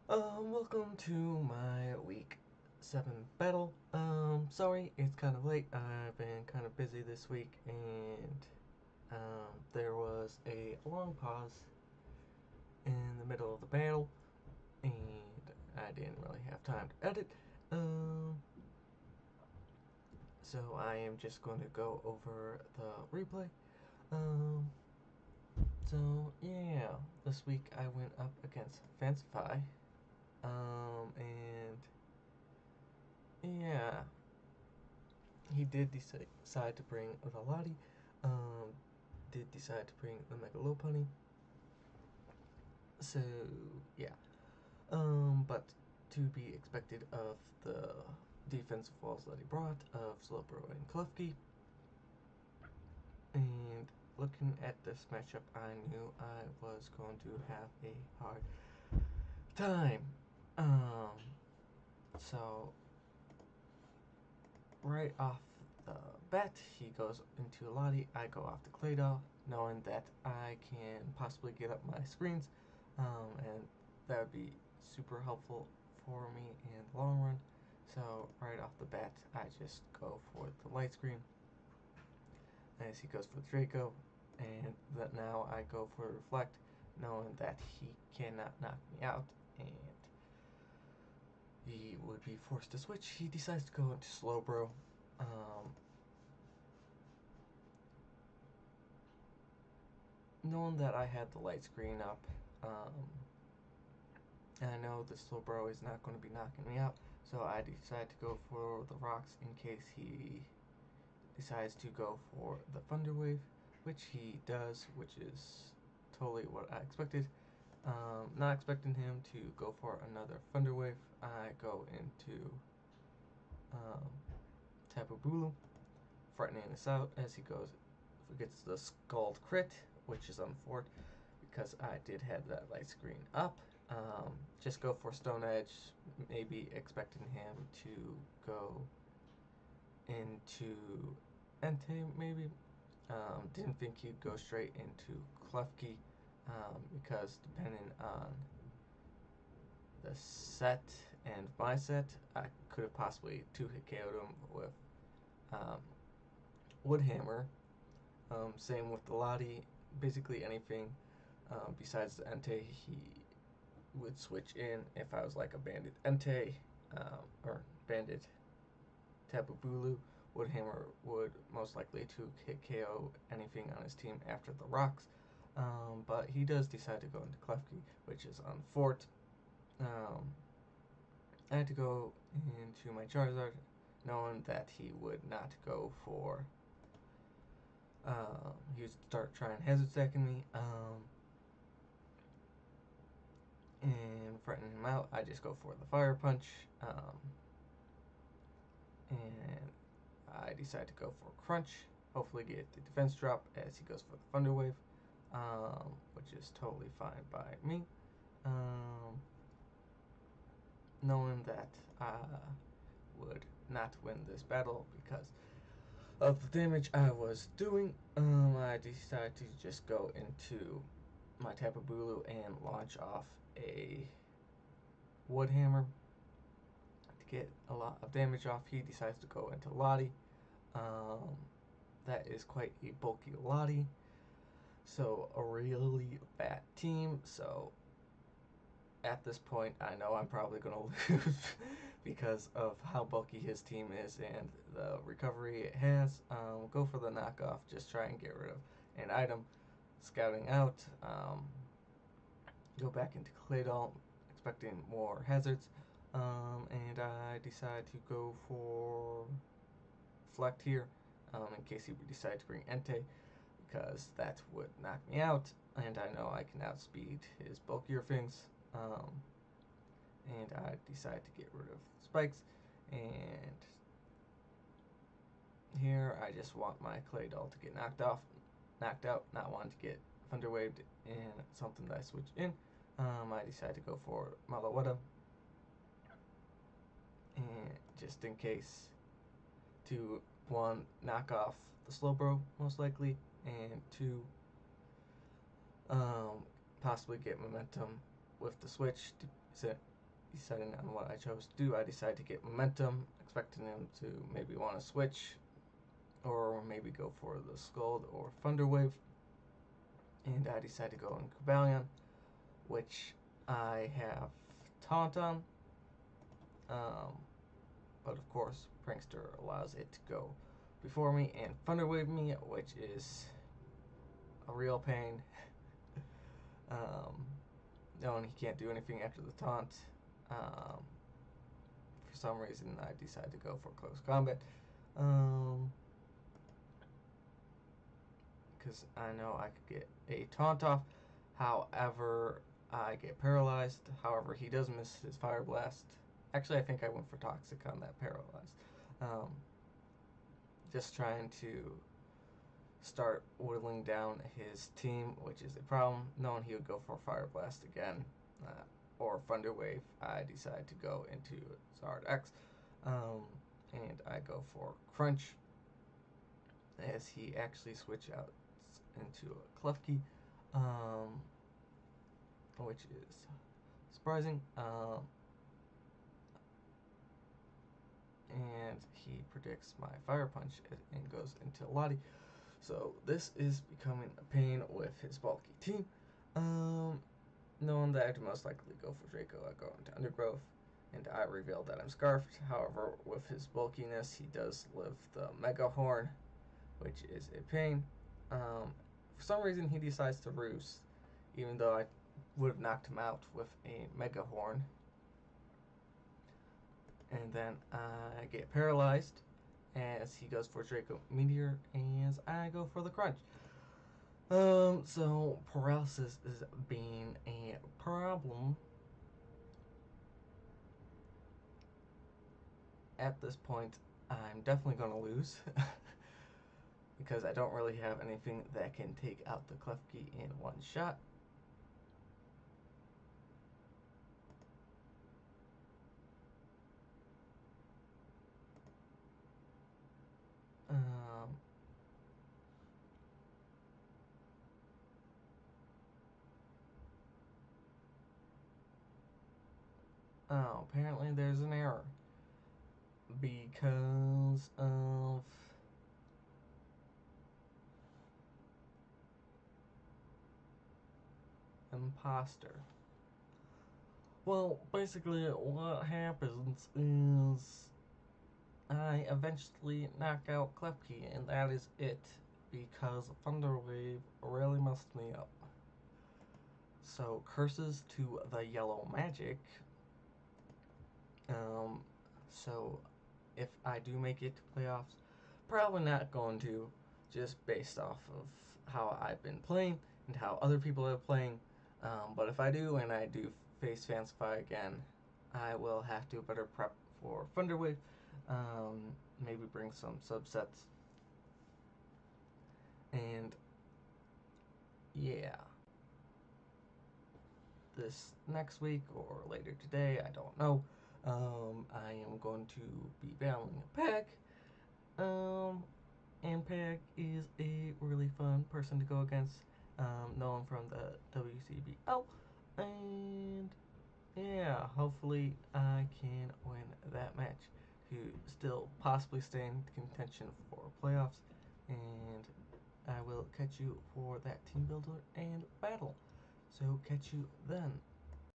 Welcome to my week 7 battle. Sorry, it's kind of late. I've been kind of busy this week, and there was a long pause in the middle of the battle, and I didn't really have time to edit. Um, so I am just going to go over the replay. Um, so yeah, this week I went up against Fancify, and yeah, he did decide to bring the Lottie, um, did decide to bring the Megalopunny. So yeah, but to be expected of the defensive walls that he brought of Slowbro and Klefki. And looking at this matchup, I knew I was going to have a hard time. Um, so right off the bat, he goes into Lottie. I go off to Claydol, knowing that I can possibly get up my screens, and that would be super helpful for me in the long run. So right off the bat, I just go for the light screen as he goes for the Draco, and that now I go for Reflect, knowing that he cannot knock me out, and he would be forced to switch. He decides to go into Slowbro. Um, Knowing that I had the light screen up, um, and I know the Slowbro is not going to be knocking me out, so I decided to go for the rocks in case he decides to go for the Thunder Wave, which he does, which is totally what I expected. Not expecting him to go for another Thunder Wave, I go into um, Tapu Bulu, frightening us out as he gets the Scald crit, which is unfortunate because I did have that light screen up. Just go for Stone Edge, maybe expecting him to go into Entei, maybe. Didn't think he'd go straight into Klefki, because depending on the set and my set, I could have possibly 2-hit KO'd him with um, Woodhammer. Same with the Lottie. Basically anything besides the Entei, he would switch in if I was like a Bandit Entei, or Bandit Tapu Bulu. Woodhammer would most likely to hit KO anything on his team after the rocks. But he does decide to go into Klefki, which is on Fort. Um, I had to go into my Charizard, knowing that he would not go for. He would start trying hazard stacking me, and frightening him out. I just go for the Fire Punch, and I decide to go for Crunch. Hopefully get the defense drop as he goes for the Thunder Wave, which is totally fine by me. Knowing that I would not win this battle because of the damage I was doing, I decided to just go into my Tapu Bulu and launch off a Wood Hammer to get a lot of damage off. He decides to go into Lottie. That is quite a bulky Lottie, so a really bad team. So at this point, I know I'm probably going to lose because of how bulky his team is and the recovery it has. Go for the knockoff, just try and get rid of an item. Scouting out, go back into Claydol, expecting more hazards, and I decide to go for Reflect here, in case he would decide to bring Entei, because that would knock me out, and I know I can outspeed his bulkier things. And I decide to get rid of spikes, and here I just want my Claydol to get knocked out, not wanting to get Thunder Waved in something that I switch in. I decide to go for Malawada, and just in case to one, knock off the Slowbro most likely, and two, possibly get momentum with the switch deciding on what I chose to do, I decided to get momentum, expecting him to maybe want to switch or maybe go for the Scald or Thunderwave. And I decided to go in Cobalion, which I have Taunt on. But of course, Prankster allows it to go before me and Thunderwave me, which is a real pain. Knowing he can't do anything after the taunt. For some reason, I decided to go for close combat. Because I know I could get a taunt off. However, I get paralyzed. However, he does miss his Fire Blast. Actually, I think I went for Toxic on that paralyzed. Just trying to start whittling down his team, which is a problem. Knowing he would go for Fire Blast again, or Thunder Wave, I decide to go into Zard X, and I go for Crunch, as he actually switch out into a Klefki, which is surprising. And he predicts my Fire Punch and goes into Lottie. So this is becoming a pain with his bulky team. Knowing that I'd most likely go for Draco, I go into Undergrowth, and I reveal that I'm Scarfed. However, with his bulkiness, he does live the Mega Horn, which is a pain. For some reason, he decides to Roost, even though I would have knocked him out with a Mega Horn. And then I get paralyzed as he goes for Draco Meteor, as I go for the Crunch. So paralysis is being a problem. At this point, I'm definitely going to lose because I don't really have anything that can take out the Klefki in one shot. Oh, apparently there's an error because of imposter. Well, basically what happens is I eventually knock out Klefki, and that is it, because Thunderwave really messed me up. So curses to the yellow magic. So if I do make it to playoffs, probably not going to, just based off of how I've been playing and how other people are playing. But if I do, and I do face Fancify again, I will have to better prep for Thunderwave. Maybe bring some subsets. And yeah, this next week or later today, I don't know. I am going to be battling Peg. And Peg is a really fun person to go against. Known from the WCBL. And yeah, hopefully I can win that match to still possibly stay in contention for playoffs. And I will catch you for that team builder and battle. So catch you then.